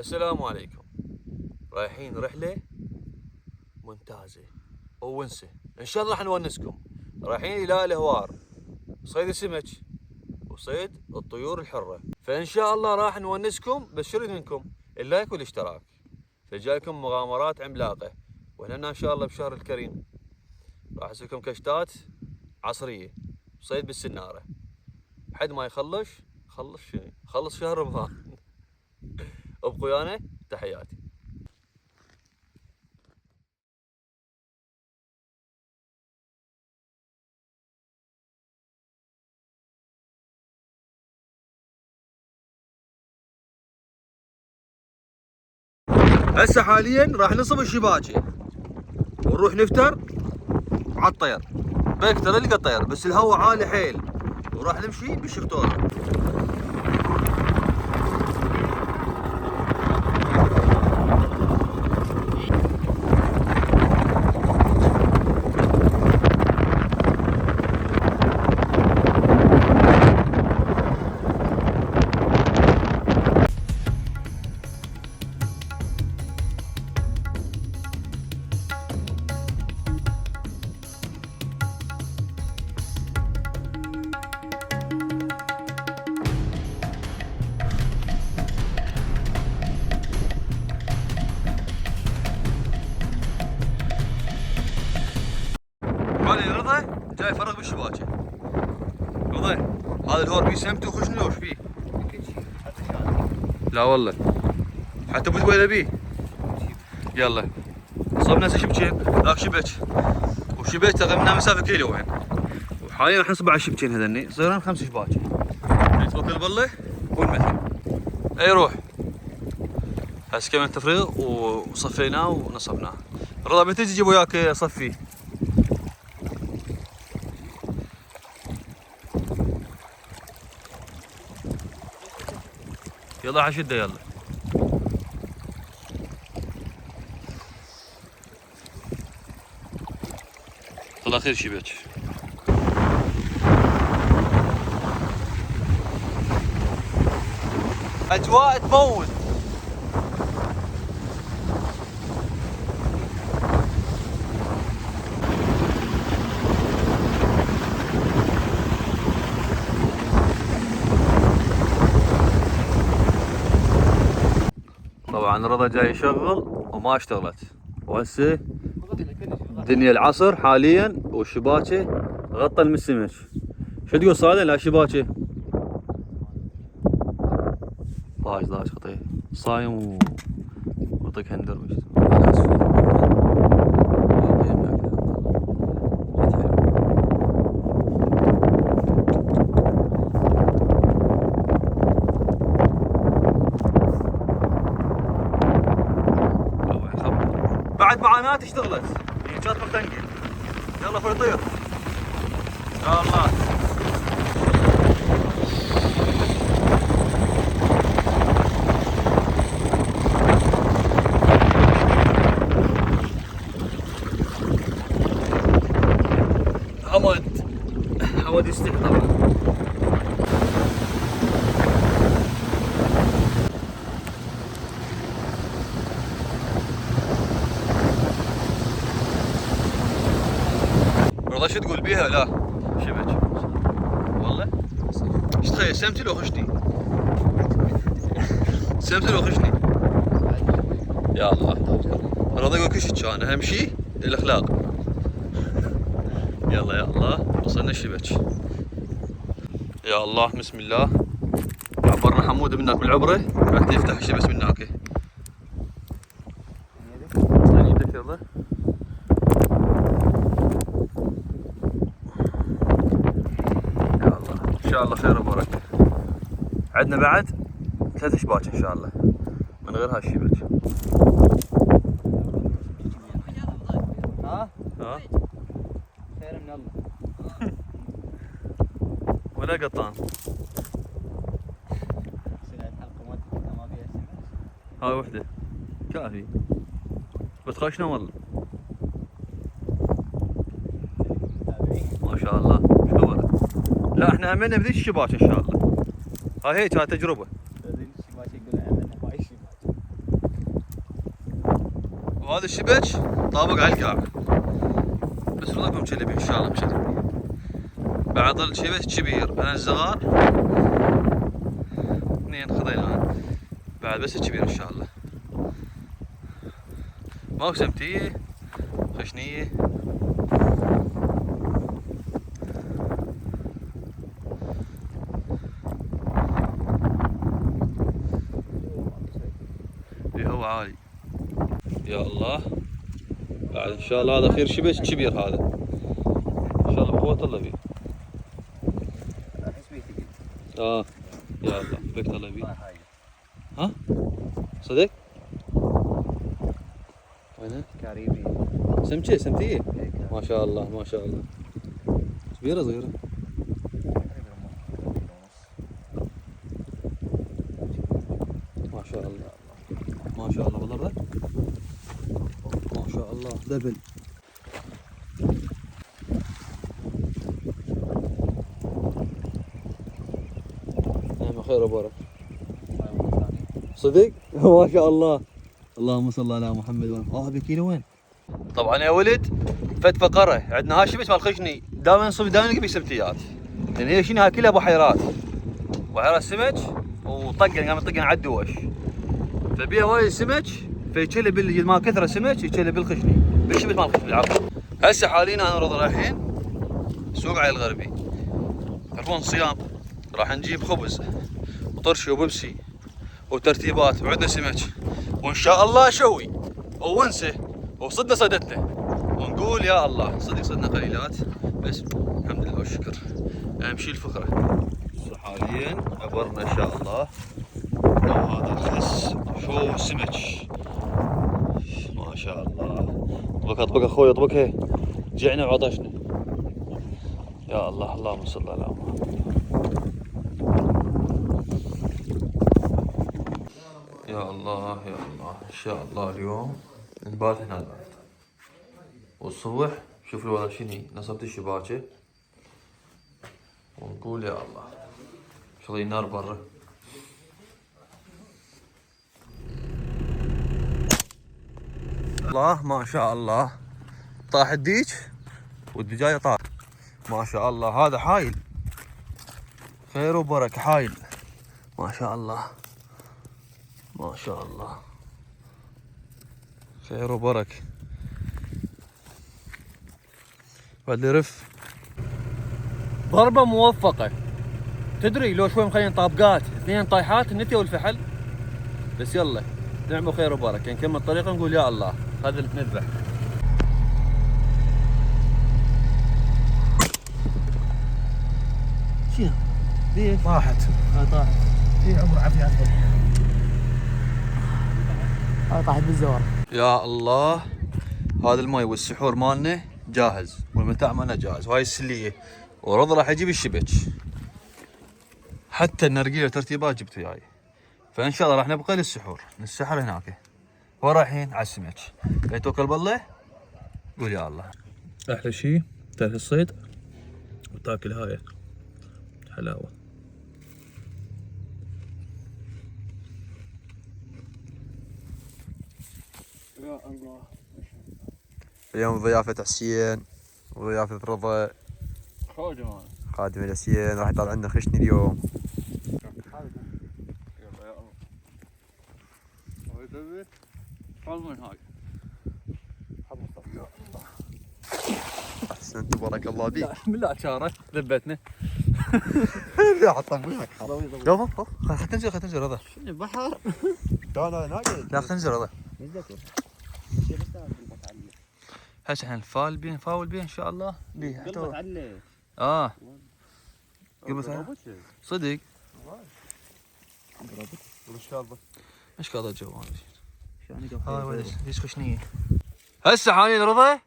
السلام عليكم. رايحين رحلة ممتازة وونسة، إن شاء الله راح نونسكم. رايحين إلى الهوار، صيد السمك وصيد الطيور الحرة، فإن شاء الله راح نونسكم. بس شريط منكم اللايك والاشتراك، فجايكم مغامرات عملاقة. وهنا إن شاء الله بشهر الكريم راح أسوي لكم كشتات عصرية، صيد بالسنارة حد ما خلص شهر رمضان. ابقوا ويانا، تحياتي. هسه حاليا راح نصب الشباكه ونروح نفتر على الطير. بكتر نلقى الطير بس الهواء عالي حيل، وراح نمشي بالشفتوره. علي رضا جاي يفرغ بالشباكه. رضا هذا الهور فيه سمت وخشني وش فيه؟ لا والله حتى ابو دويله بيه. يلا صبنا هسه شبكين، ذاك شبك وشبك تقريبا مسافه كيلو وين، وحاليا راح نصب على الشبكين هذني صيران 5 شباك. نتوكل بالله ونمثل. اي روح. هسه كملنا التفريغ وصفيناه ونصبناه. رضا بتجي تجيب وياك صفي. يلا حشده يلا. الله خير شبك. اجواء تموت. طبعا رضا جاي يشغل وما اشتغلت، وهسه دنيا العصر حاليا والشباكه غطى المسمك. شو تقول صاده؟ لا شباكه ضاج خطيه صايم ويعطيك هندر. بعد معاناة اشتغلت، هي كانت مرتنقة. يلا فيطير ان شاء الله. حمد يستحي طبعا. والله شو تقول بيها؟ لا شبك والله. ايش تخيل سمتي لو خشني، سمتي لو خشني. يا الله رضا يقول كشت كان اهم شيء الاخلاق. يلا يا الله وصلنا الشبك. يا الله بسم الله. عبرنا حموده من هناك بالعبره حتى يفتح الشبك من هناك. يعني يدك يلا. ان شاء الله خير وبركه. عندنا بعد 3 شباك ان شاء الله من غير هالشبك. ها خير من الله. ولا قطان. هاي وحده كافي بتخشنا والله. ما شاء الله شو خبرك؟ لا احنا امنا بذيك الشباك ان شاء الله. هاي هيك هاي تجربه. وهذا الشبك طابق على القاع، بس رضاكم كلبي ان شاء الله مشلبي. بعد الشبك كبير، انا الصغار اثنين خذينا بعد، بس الكبير ان شاء الله. ماكو سمتيه خشنيه. اللي هو عالي يا الله. بعد ان شاء الله هذا خير شبك كبير هذا ان شاء الله بقوة الله بيه. يا الله بك الله بيه. ها صدق؟ وينه؟ كاريبي سمتيه ما شاء الله ما شاء الله. كبيرة صغيرة؟ ما شاء الله ما شاء الله والله الرد ما شاء الله دبل. نعم خير وبركة صدق؟ ما شاء الله. اللهم صل على محمد. بكيلو وين؟ طبعا يا ولد فد فقره عندنا هاي الشبك مال خشني دائما نصب دائما نلقى سمتيات، لان هي شنو كلها بحيرات سمك وطقن قام يطقن على الدوش، فبيها وايد سمك فيشلب ما كثره سمك يشلب بالخشني بالشبك مال الخشني العفو. هسه حاليا انا ورضا رايحين سوق علي الغربي، تعرفون صيام راح نجيب خبز وطرشي وبيبسي وترتيبات وعندنا سمك، وان شاء الله شوي ونسه وصدنا صدتنا ونقول يا الله صدق صدنا قليلات، بس الحمد لله والشكر اهم شيء الفكره. حاليا عبرنا ان شاء الله هذا الخس شو سمك ما شاء الله. اطبق اخوي اطبقها جعنا وعطشنا يا الله. اللهم صل على محمد. يا الله يا الله ان شاء الله اليوم نبات هنا البارد، والصبح شوف الوضع شني نصبت الشباكه ونقول يا الله شغلي نار برا. الله ما شاء الله طاح الديك والدجاجه طاح ما شاء الله. هذا حايل خير وبركه حايل ما شاء الله ما شاء الله خير وبركه. بعد رف ضربه موفقه، تدري لو شوي مخلين طابقات اثنين طايحات النتي والفحل، بس يلا نعمه خير وبركه نكمل الطريق نقول يا الله هذا اللي نذبح. شنو؟ ليش؟ طاحت طاحت في عمر عافية هاي طاحت بالزور. يا الله هذا الماي والسحور مالنا جاهز والمتاع مالنا جاهز، وهاي السليه ورضا راح يجيب الشبك، حتى النرجيله ترتيبات جبت وياي، فان شاء الله راح نبقى للسحور نسحر هناك ورايحين على السمك. يتوكل بالله قول يا الله. احلى شيء تاكل الصيد وتاكل هاي حلاوه. يا الله اليوم ضيافة حسين وضيافة رضا خادم الحسين راح يطلع عندنا خشني اليوم. يلا يا الله من هاي احسنت بارك الله فيك. بسم الله شاره ذبتنا. لا حطم وياك يلا خل تنزل خل تنزل رضا. شنو بحر؟ لا خل تنزل رضا. هسه احنا نفاول بيه ان شاء الله. قلبت عليه. قلبت صدق. ايش كذا الجوال؟ هاي ولد ليش خشنيه؟ هسه حاليا رضا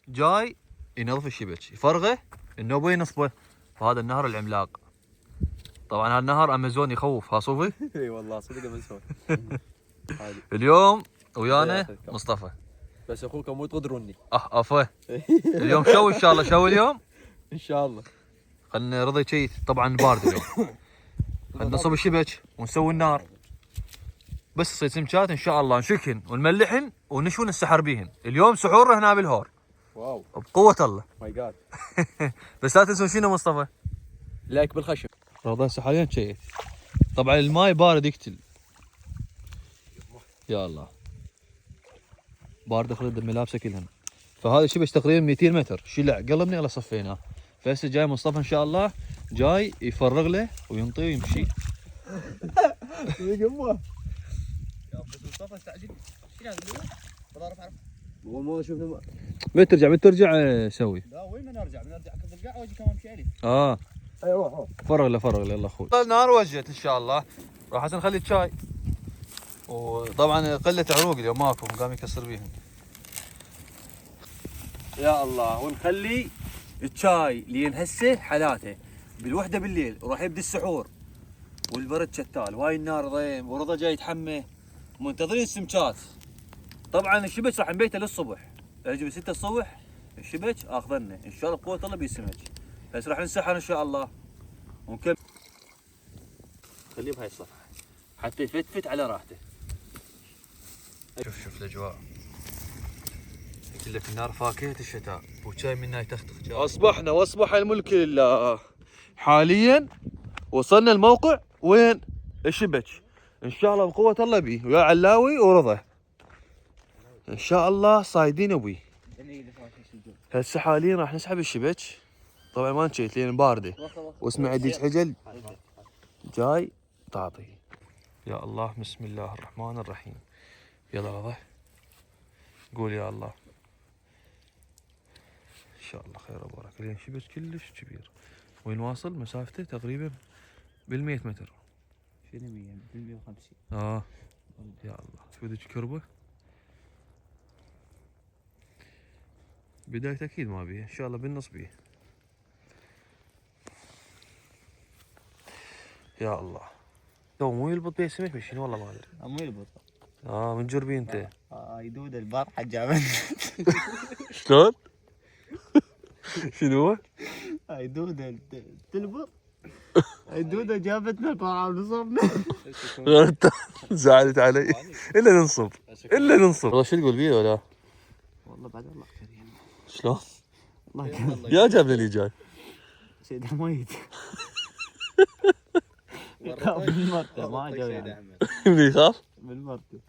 جاي ينظف الشبك يفرغه النوبه ينصبه وهذا النهر العملاق. طبعا هذا النهر امازوني يخوف ها صوفي؟ اي والله صدق امازون. اليوم ويانا مصطفى بس اخوكم مو تغدروني. افا اليوم شو ان شاء الله شو اليوم؟ ان شاء الله. خلنا رضا شيء طبعا بارد اليوم. خلنا نصب الشبك ونسوي النار بس تصيد سمكات ان شاء الله نشكن ونملحن ونشون السحر بيهن. اليوم سحورنا هنا بالهور. واو بقوة الله. ماي جاد. بس لا تنسون شنو مصطفى؟ لايك بالخشم. رضا هسه حاليا شيء. طبعا الماي بارد يقتل. يا الله. بارد خلد ملابسه كلهن. فهذا الشبش تقريبا 200 متر، شلع قلبني على صفيناه. فهسه جاي مصطفى ان شاء الله جاي يفرغ له وينطيه ويمشي. يقمه. يا بس مصطفى استعجل. شنو هذا اللي هو؟ بعرف اعرف. والله ما شفنا. متى ترجع سوي. لا وين ما نرجع اكل القاع واجي كمان امشي عليه. ايوه فرغ له يلا اخوي. النار وجت ان شاء الله. راح نخلي الشاي. وطبعا قله عروق اليوم ماكو قام يكسر بيهم. يا الله. ونخلي الشاي لين هسه حالاته بالوحده بالليل وراح يبدا السحور والبرد شتال واي النار ضيم ورضا جاي يتحمى منتظرين السمكات. طبعا الشبك راح نبيته للصبح. اجي 6 الصبح الشبك اخذنا ان شاء الله بقوه الله بيسمك. بس راح نسحر ان شاء الله ونكمل. خليه بهاي الصفحه حتى يفتفت على راحته. شوف الاجواء. قلت لك النار فاكهة الشتاء وشاي منها يتختخ. اصبحنا واصبح الملك لله. حاليا وصلنا الموقع وين الشبك. ان شاء الله بقوة الله بيه ويا علاوي ورضا. ان شاء الله صايدين ابوي. هسه حاليا راح نسحب الشبك. طبعا ما نشيت لين باردة واسمع يديك حجل جاي تعطي. يا الله بسم الله الرحمن الرحيم. يلا رضا قول يا الله. ان شاء الله خير وبركه. لين شبك كلش كبير. وين واصل مسافته تقريبا بال100 متر. شنو 100 150. يا الله شو كربه. بداية اكيد ما بيه ان شاء الله بالنص بيه. يا الله. تو مو يلبط بيه سمك مش والله ما ادري. مو يلبط. من جربي انت. يدود البارحه جابت. شلون؟ شنو هو؟ هاي دودة تلبط. هاي دودة جابتنا البارحه ونصبنا. زعلت علي. الا ننصب. والله شو تقول بيه ولا؟ والله بعد الله خير يعني. شلون؟ الله يا جاب لي اللي جاي. سيد ميت. يخاف من مرته ما جاي يعني. من يخاف؟ من مرته.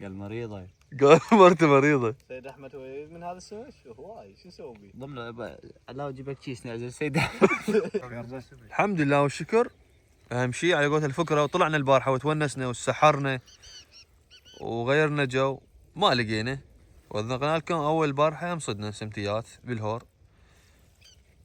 قال مريضة. قال مرته مريضة. سيد احمد هو من هذا السويش هواي شو نسوي بيه؟ ضمن لا اجيب لك كيس نعزل سيد احمد. الحمد لله والشكر. اهم شيء على قولة الفكرة وطلعنا البارحة وتونسنا وسحرنا وغيرنا جو ما لقينا. وذقنا لكم اول بارحة يوم صدنا سمتيات بالهور.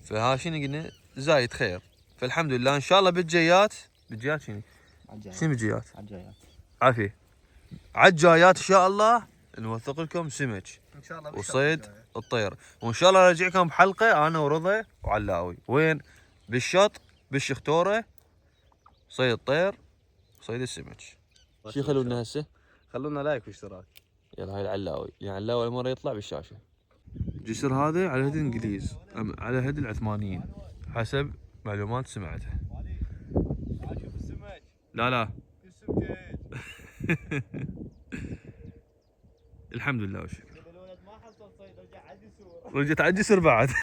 فهاشين قلنا زايد خير. فالحمد لله ان شاء الله بالجيات شنو؟ شنو بالجيات؟ عافية. عالجايات ان شاء الله نوثق لكم سمك ان شاء الله وصيد الطير. وان شاء الله ارجعكم بحلقة انا ورضا وعلاوي وين بالشط بالشختورة صيد الطير صيد السمك. شو يخلونا هسه؟ خلونا لايك واشتراك. يلا هاي العلاوي يعني علاوي المرة يطلع بالشاشة. الجسر هذا على يد الانجليز على يد العثمانيين حسب معلومات سمعتها. لا الحمد لله والشكر. رجعت على الجسر بعد.